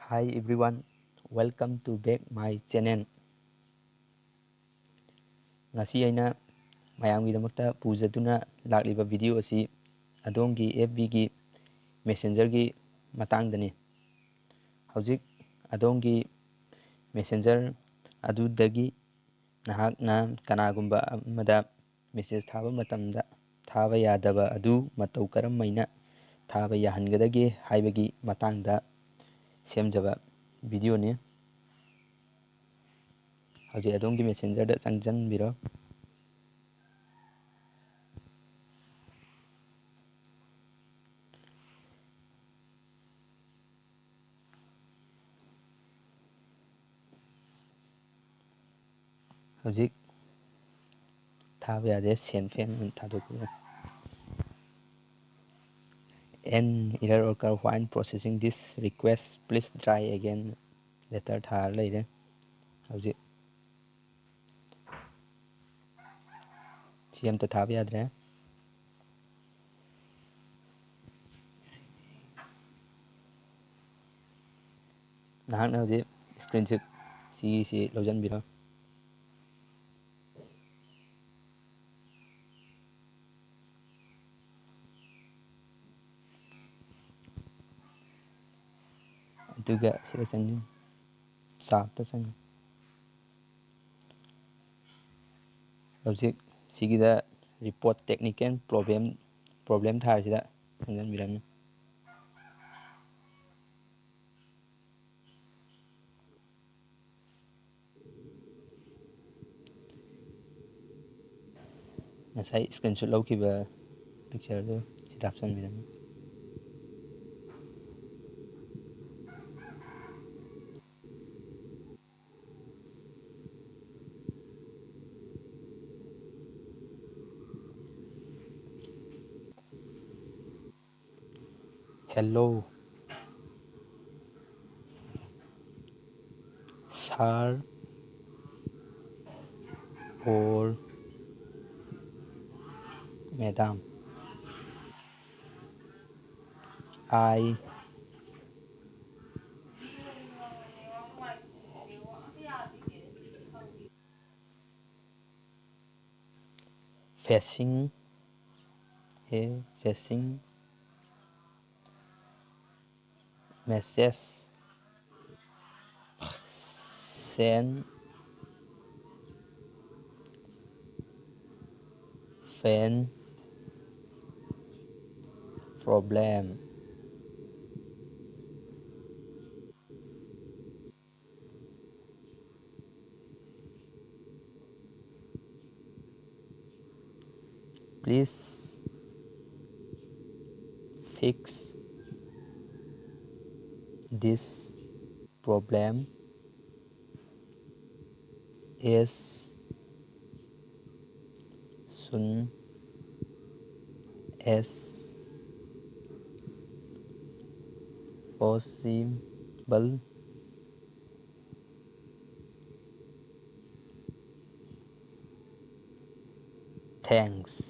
Hi everyone, welcome to back my channel. Ngasi aina mayamgidamaktha pujaduna lagliba video asi adongi FB gi Messenger gi matangdani. Hojik adongi Messenger adudagi nahakna kanagumba amada message thaba matamda thaba yadaba adu matau karammaina thaba yahangadage haibagi matangda semjaba video ni. Hojik adongi Messenger da changjanbiro. Hojik thaba yade senfen thadokura. An error occur when processing this request. Please try again later thar later. Hojik si amta thaba yadre. Nahakna hojik screenshot si laujanbiro. Aduga sila changin sakta changin. Hojik sigida report technical problem thar sida changjanbirami. Ngasai screenshot laukiba picture do sida hapchanbirami. Hello sir or madam, I facing message send fan problem. Please fix this problem as soon as possible. Thanks.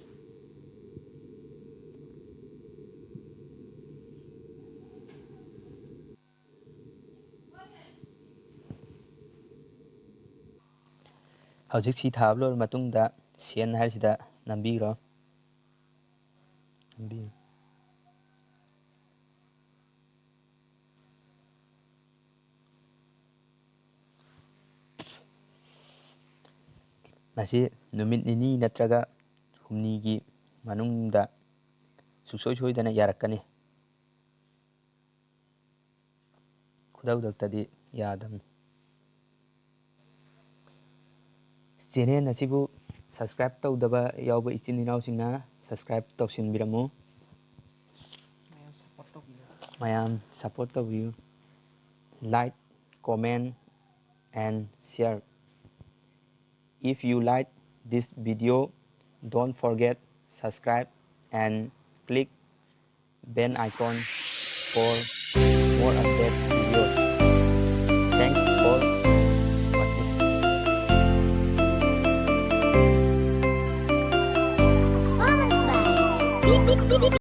Hojik si thaba lor matungda send haisida nambiro. Masi numit nini natraga humnigi manungda suksoi soidana yarakani. Khudaudaktadi yadam. Channel asibu subscribe tawdaba yawba ichin inausingna subscribe tawsinbiramu. Mayam support tawbiyu. Like, comment and share. If you like this video, don't forget subscribe and click bell icon for more updates.